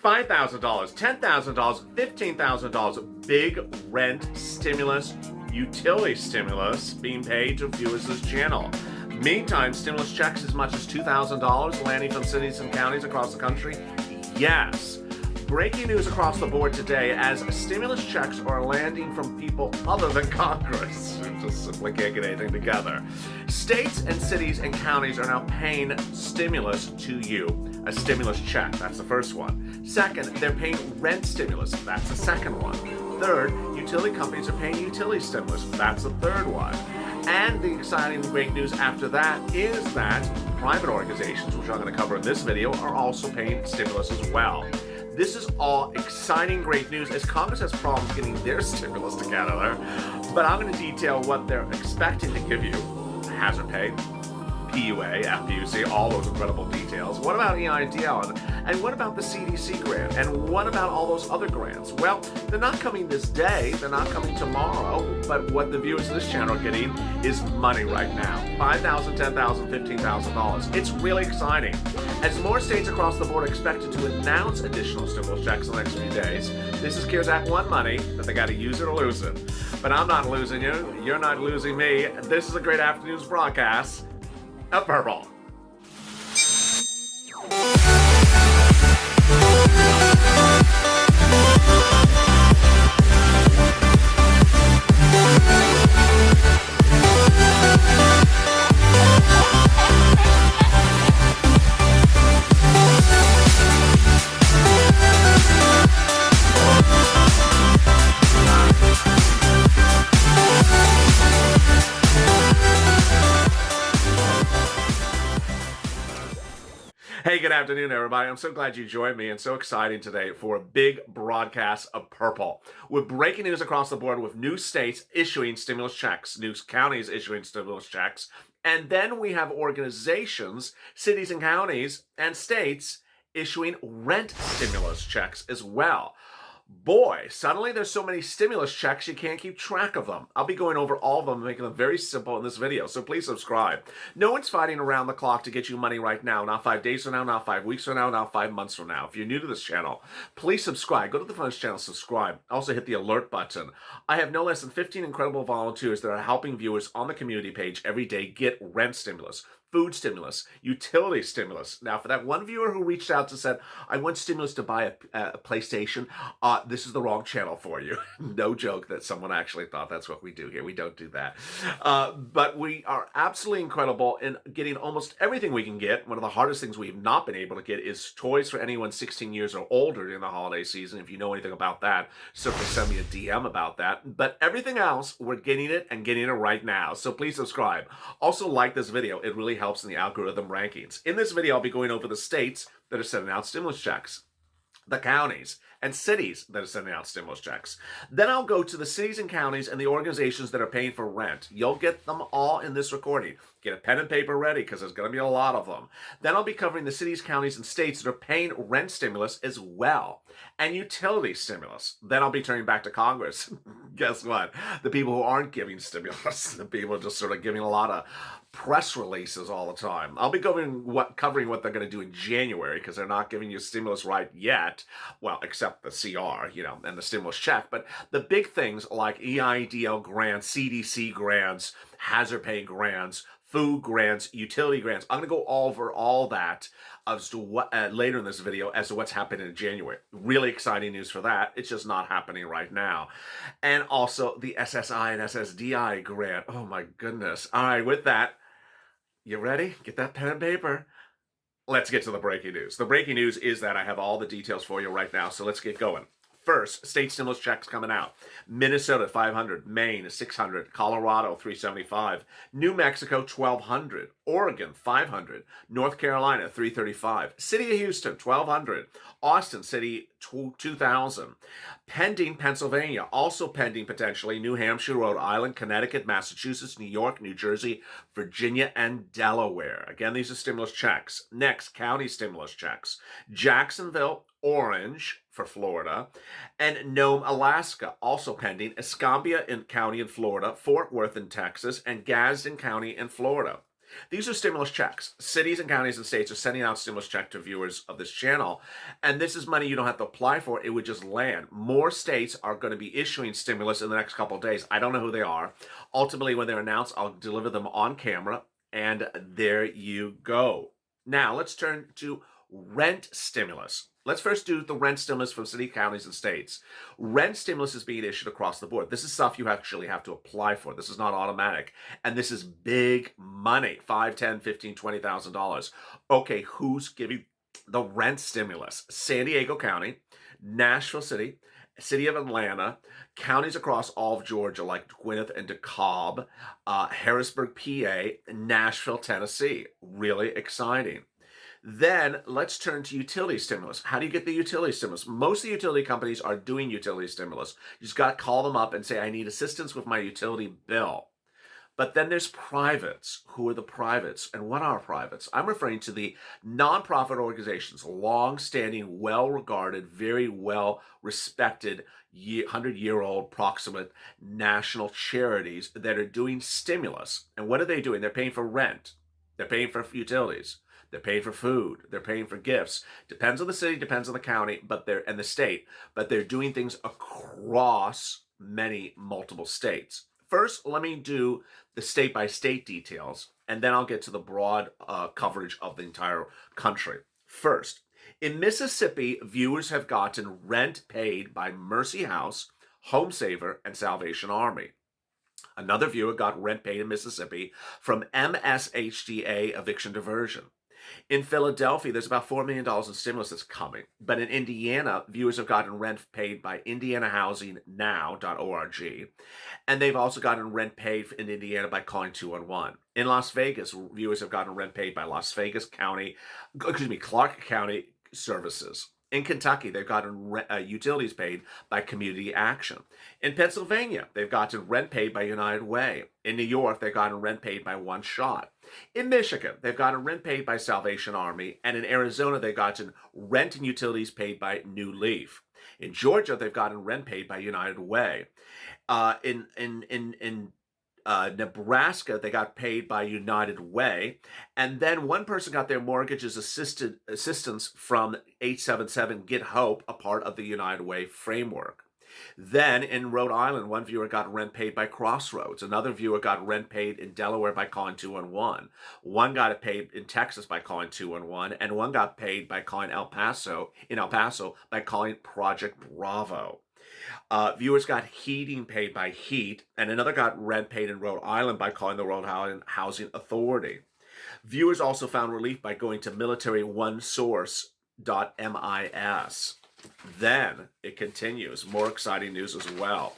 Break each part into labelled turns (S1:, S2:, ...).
S1: $5,000, $10,000, $15,000 big rent stimulus, utility stimulus being paid to viewers of this channel. Meantime, stimulus checks as much as $2,000 landing from cities and counties across the country? Yes. Breaking news across the board today as stimulus checks are landing from people other than Congress. Just simply can't get anything together. States and cities and counties are now paying stimulus to you. A stimulus check, that's the first one. Second, they're paying rent stimulus, that's the second one. Third, utility companies are paying utility stimulus, that's the third one. And the exciting great news after that is that private organizations, which I'm going to cover in this video, are also paying stimulus as well. This is all exciting great news as Congress has problems getting their stimulus together, but I'm going to detail what they're expecting to give you. Hazard pay, PUA, FPUC, all those incredible details. What about EIDL? And what about the CDC grant? And what about all those other grants? Well, they're not coming this day, they're not coming tomorrow, but what the viewers of this channel are getting is money right now. $5,000, $10,000, $15,000. It's really exciting. As more states across the board are expected to announce additional stimulus checks in the next few days, this is CARES Act 1 money, but they got to use it or lose it. But I'm not losing you, you're not losing me. This is a great afternoon's broadcast of Purple. Hey, good afternoon, everybody. I'm so glad you joined me and so exciting today for a big broadcast of Purple. With breaking news across the board with new states issuing stimulus checks, new counties issuing stimulus checks, and then we have organizations, cities and counties, and states issuing rent stimulus checks as well. Boy, suddenly there's so many stimulus checks you can't keep track of them. I'll be going over all of them and making them very simple in this video, so please subscribe. No one's fighting around the clock to get you money right now, not 5 days from now, not 5 weeks from now, not 5 months from now. If you're new to this channel, please subscribe. Go to the front of this channel, subscribe. Also hit the alert button. I have no less than 15 incredible volunteers that are helping viewers on the community page every day get rent stimulus, food stimulus, utility stimulus. Now, for that one viewer who reached out and said, I want stimulus to buy a PlayStation, this is the wrong channel for you. No joke that someone actually thought that's what we do here. We don't do that. But we are absolutely incredible in getting almost everything we can get. One of the hardest things we've not been able to get is toys for anyone 16 years or older during the holiday season. If you know anything about that, certainly send me a DM about that. But everything else, we're getting it and getting it right now. So please subscribe. Also like this video. It really helps in the algorithm rankings. In this video, I'll be going over the states that are sending out stimulus checks, the counties and cities that are sending out stimulus checks. Then I'll go to the cities and counties and the organizations that are paying for rent. You'll get them all in this recording. Get a pen and paper ready because there's going to be a lot of them. Then I'll be covering the cities, counties, and states that are paying rent stimulus as well, and utility stimulus. Then I'll be turning back to Congress. Guess what? The people who aren't giving stimulus, the people are just sort of giving a lot of press releases all the time. I'll be covering what they're going to do in January because they're not giving you stimulus right yet. Well, except the CR, and the stimulus check. But the big things like EIDL grants, CDC grants, hazard pay grants, food grants, utility grants. I'm going to go over all that as to what later in this video as to what's happening in January. Really exciting news for that. It's just not happening right now. And also the SSI and SSDI grant. Oh my goodness. All right, with that, you ready? Get that pen and paper. Let's get to the breaking news. The breaking news is that I have all the details for you right now, so let's get going. First, state stimulus checks coming out. Minnesota, $500. Maine, $600. Colorado, $375. New Mexico, $1,200. Oregon, $500. North Carolina, $335. City of Houston, $1,200. Austin City, $2,000. Pending Pennsylvania, also pending potentially New Hampshire, Rhode Island, Connecticut, Massachusetts, New York, New Jersey, Virginia, and Delaware. Again, these are stimulus checks. Next, county stimulus checks. Jacksonville, Orange for Florida, and Nome, Alaska, also pending. Escambia County in Florida, Fort Worth in Texas, and Gadsden County in Florida. These are stimulus checks. Cities and counties and states are sending out stimulus check to viewers of this channel. And this is money you don't have to apply for. It would just land. More states are going to be issuing stimulus in the next couple of days. I don't know who they are. Ultimately, when they're announced, I'll deliver them on camera. And there you go. Now, let's turn to rent stimulus. Let's first do the rent stimulus from city, counties, and states. Rent stimulus is being issued across the board. This is stuff you actually have to apply for. This is not automatic. And this is big money, $5, $10, $15, $20,000. Okay, who's giving the rent stimulus? San Diego County, Nashville City, City of Atlanta, counties across all of Georgia like Gwinnett and DeKalb, Harrisburg, PA, Nashville, Tennessee. Really exciting. Then let's turn to utility stimulus. How do you get the utility stimulus? Most of the utility companies are doing utility stimulus. You just got to call them up and say, I need assistance with my utility bill. But then there's privates. Who are the privates? And what are privates? I'm referring to the nonprofit organizations, long-standing, well-regarded, very well-respected, 100-year-old proximate national charities that are doing stimulus. And what are they doing? They're paying for rent. They're paying for utilities. They're paying for food. They're paying for gifts. Depends on the city, depends on the county, and the state. But they're doing things across multiple states. First, let me do the state-by-state details, and then I'll get to the broad coverage of the entire country. First, in Mississippi, viewers have gotten rent paid by Mercy House, Home Saver, and Salvation Army. Another viewer got rent paid in Mississippi from MSHDA Eviction Diversion. In Philadelphia, there's about $4 million in stimulus that's coming. But in Indiana, viewers have gotten rent paid by IndianaHousingNow.org. And they've also gotten rent paid in Indiana by calling 211. In Las Vegas, viewers have gotten rent paid by Clark County Services. In Kentucky, they've gotten utilities paid by Community Action. In Pennsylvania, they've gotten rent paid by United Way. In New York, they've gotten rent paid by One Shot. In Michigan, they've gotten rent paid by Salvation Army. And in Arizona, they've gotten rent and utilities paid by New Leaf. In Georgia, they've gotten rent paid by United Way. In Nebraska, they got paid by United Way. And then one person got their mortgages assistance from 877 Get Hope, a part of the United Way framework. Then in Rhode Island, one viewer got rent paid by Crossroads. Another viewer got rent paid in Delaware by calling 211. One got it paid in Texas by calling 211. And one got paid by calling El Paso by calling Project Bravo. Viewers got heating paid by Heat, and another got rent paid in Rhode Island by calling the Rhode Island Housing Authority. Viewers also found relief by going to military1source.mis. Then it continues. More exciting news as well.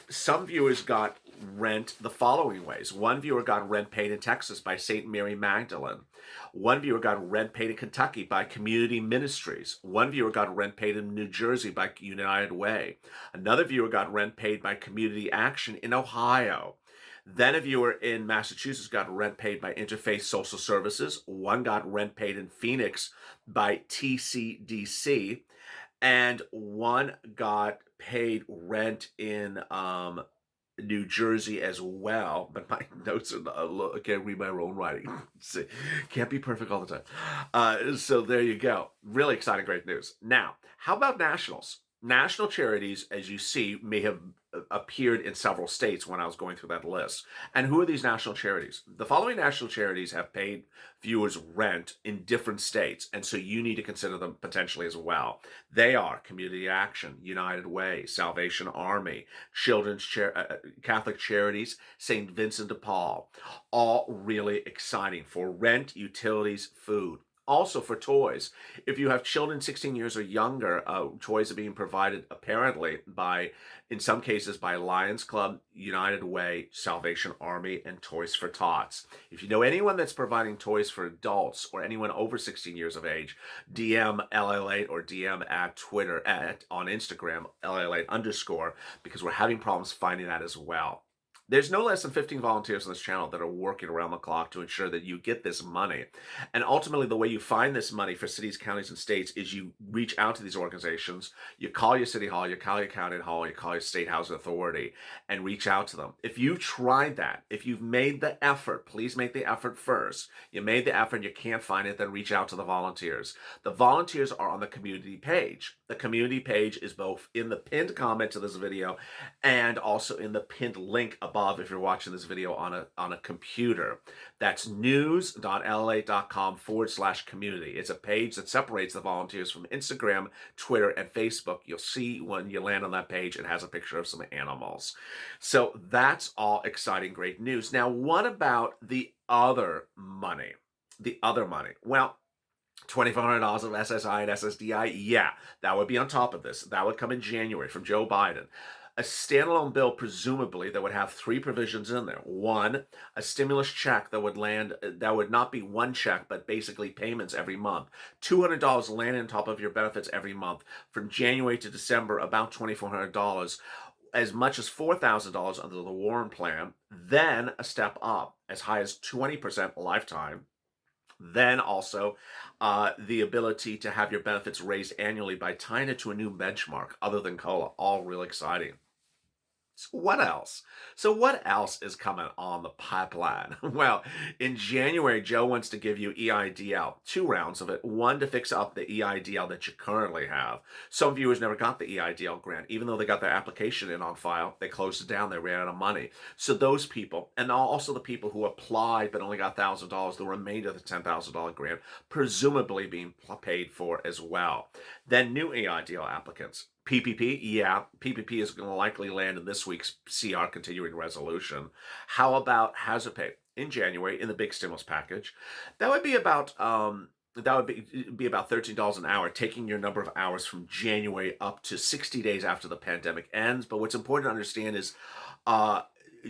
S1: Some viewers got rent the following ways. One viewer got rent paid in Texas by St. Mary Magdalene. One viewer got rent paid in Kentucky by Community Ministries. One viewer got rent paid in New Jersey by United Way. Another viewer got rent paid by Community Action in Ohio. Then a viewer in Massachusetts got rent paid by Interfaith Social Services. One got rent paid in Phoenix by TCDC. And one got paid rent in New Jersey as well, but my notes are I can't read my own writing. Can't be perfect all the time. So there you go. Really exciting, great news. Now, how about nationals? National charities, as you see, may have appeared in several states when I was going through that list. And who are these national charities? The following national charities have paid viewers rent in different states, and so you need to consider them potentially as well. They are Community Action, United Way, Salvation Army, Catholic Charities, St. Vincent de Paul. All really exciting for rent, utilities, food. Also for toys, if you have children 16 years or younger, toys are being provided apparently in some cases by Lions Club, United Way, Salvation Army, and Toys for Tots. If you know anyone that's providing toys for adults or anyone over 16 years of age, DM LALATE or DM at Twitter on Instagram, LALATE_, because we're having problems finding that as well. There's no less than 15 volunteers on this channel that are working around the clock to ensure that you get this money. And ultimately, the way you find this money for cities, counties, and states is you reach out to these organizations, you call your city hall, you call your county hall, you call your state housing authority, and reach out to them. If you've tried that, if you've made the effort, please make the effort first. You made the effort, you can't find it, then reach out to the volunteers. The volunteers are on the community page. The community page is both in the pinned comment to this video and also in the pinned link above if you're watching this video on a computer. That's news.lalate.com/community. It's a page that separates the volunteers from Instagram, Twitter, and Facebook. You'll see when you land on that page, it has a picture of some animals. So that's all exciting, great news. Now, what about the other money? The other money. Well, $2,400 of SSI and SSDI, yeah, that would be on top of this. That would come in January from Joe Biden. A standalone bill, presumably, that would have three provisions in there. One, a stimulus check that would land, that would not be one check, but basically payments every month. $200 land on top of your benefits every month. From January to December, about $2,400. As much as $4,000 under the Warren plan. Then a step up, as high as 20% lifetime. Then also the ability to have your benefits raised annually by tying it to a new benchmark other than COLA. All real exciting. So what else? So what else is coming on the pipeline? Well, in January, Joe wants to give you EIDL, 2 rounds of it. One to fix up the EIDL that you currently have. Some viewers never got the EIDL grant. Even though they got their application in on file, they closed it down. They ran out of money. So those people, and also the people who applied but only got $1,000, the remainder of the $10,000 grant, presumably being paid for as well. Then new EIDL applicants. PPP, yeah, PPP is going to likely land in this week's CR continuing resolution. How about hazard pay in January in the big stimulus package? That would be about about $13 an hour, taking your number of hours from January up to 60 days after the pandemic ends. But what's important to understand is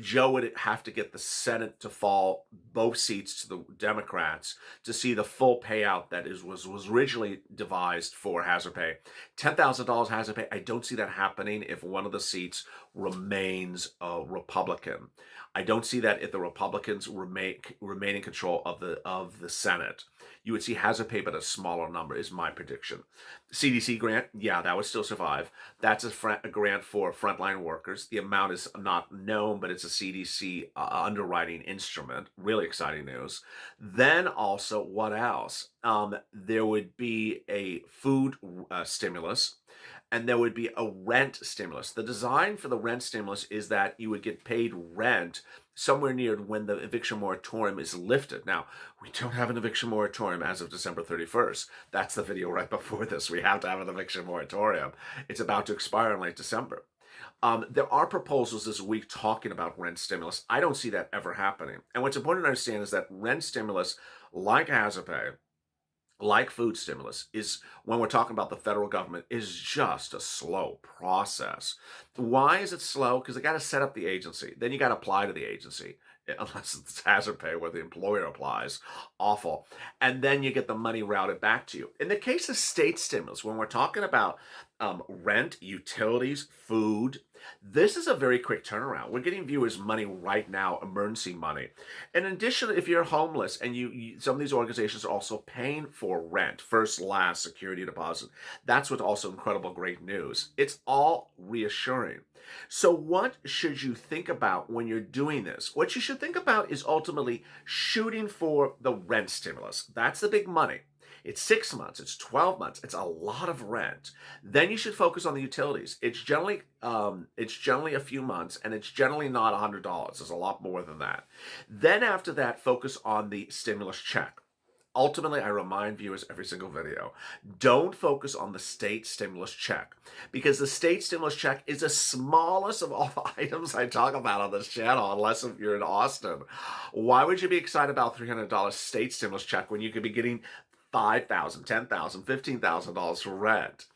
S1: Joe would have to get the Senate to fall both seats to the Democrats to see the full payout that was originally devised for hazard pay. $10,000 hazard pay, I don't see that happening if one of the seats remains Republican. I don't see that if the Republicans remain in control of the Senate. You would see hazard pay, but a smaller number is my prediction. CDC grant, yeah, that would still survive. That's a grant for frontline workers. The amount is not known, but it's a CDC underwriting instrument. Really exciting news. Then also, what else? There would be a food stimulus, and there would be a rent stimulus. The design for the rent stimulus is that you would get paid rent somewhere near when the eviction moratorium is lifted. Now, we don't have an eviction moratorium as of December 31st. That's the video right before this. We have to have an eviction moratorium. It's about to expire in late December. There are proposals this week talking about rent stimulus. I don't see that ever happening. And what's important to understand is that rent stimulus, like hazard pay, like food stimulus, is, when we're talking about the federal government, is just a slow process. Why is it slow? Because they got to set up the agency. Then you got to apply to the agency, unless it's hazard pay where the employer applies. Awful. And then you get the money routed back to you. In the case of state stimulus, when we're talking about rent, utilities, food, this is a very quick turnaround. We're getting viewers money right now, emergency money. In addition, if you're homeless and some of these organizations are also paying for rent, first, last, security deposit. That's what's also incredible, great news. It's all reassuring. So what should you think about when you're doing this? What you should think about is ultimately shooting for the rent stimulus. That's the big money. It's 6 months, it's 12 months, it's a lot of rent. Then you should focus on the utilities. It's generally a few months, and it's generally not $100. There's a lot more than that. Then after that, focus on the stimulus check. Ultimately, I remind viewers every single video, don't focus on the state stimulus check, because the state stimulus check is the smallest of all the items I talk about on this channel, unless if you're in Austin. Why would you be excited about $300 state stimulus check when you could be getting $5,000, $10,000, $15,000 for rent?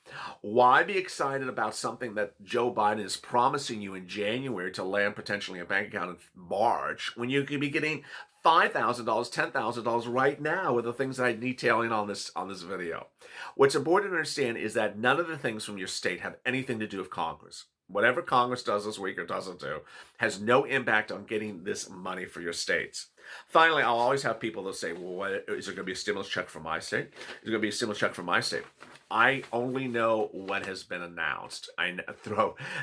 S1: Why be excited about something that Joe Biden is promising you in January to land potentially a bank account in March, when you could be getting $5,000, $10,000 right now with the things that I'm detailing on this video? What's important to understand is that none of the things from your state have anything to do with Congress. whatever Congress does this week or doesn't do, has no impact on getting this money for your states. Finally, I'll always have people that say, well, is there going to be a stimulus check for my state? Is there going to be a stimulus check for my state? I only know what has been announced.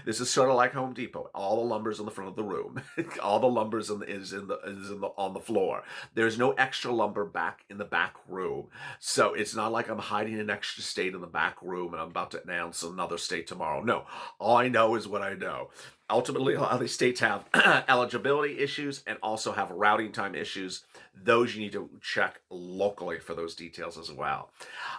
S1: This is sort of like Home Depot. All the lumber's in the front of the room. All the lumber's on the floor. There's no extra lumber back in the back room. So it's not like I'm hiding an extra state in the back room and I'm about to announce another state tomorrow. No, all I know is what I know. Ultimately, a lot of these states have eligibility issues and also have routing time issues. Those you need to check locally for those details as well.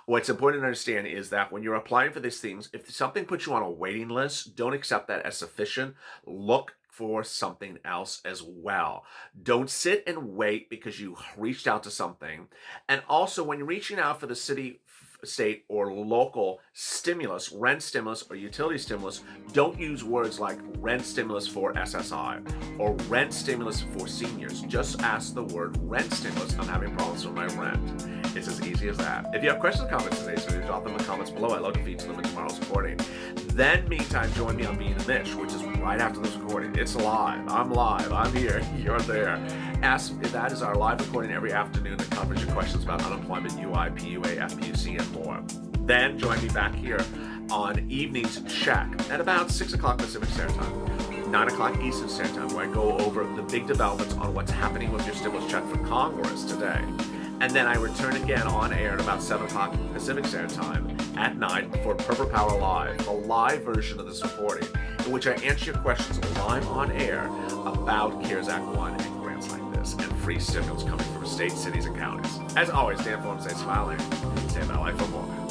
S1: What's important to understand is that when you're applying for these things, if something puts you on a waiting list, don't accept that as sufficient. Look for something else as well. Don't sit and wait because you reached out to something. And also, when you're reaching out for the city, state, or local stimulus, rent stimulus, or utility stimulus, don't use words like rent stimulus for SSI or rent stimulus for seniors. Just ask the word rent stimulus. I'm having problems with my rent. It's as easy as that. If you have questions or comments today, so drop them in the comments below. I'd love to feature them in tomorrow's recording. Then, meantime, join me on Being a Mitch, which is right after this recording. It's live. I'm here. You're there. That is our live recording every afternoon that covers your questions about unemployment, UI, PUA, FPUC, and more. Then join me back here on Evenings Check at about 6 o'clock Pacific Standard Time, 9 o'clock Eastern Standard Time, where I go over the big developments on what's happening with your stimulus check for Congress today. And then I return again on air at about 7 o'clock Pacific Standard Time at night for Purple Power Live, the live version of this recording, in which I answer your questions live on air about CARES Act 1 and grants like this and free stimulus coming from states, cities, and counties. As always, Dan Form, stay smiling, stay in my life for more.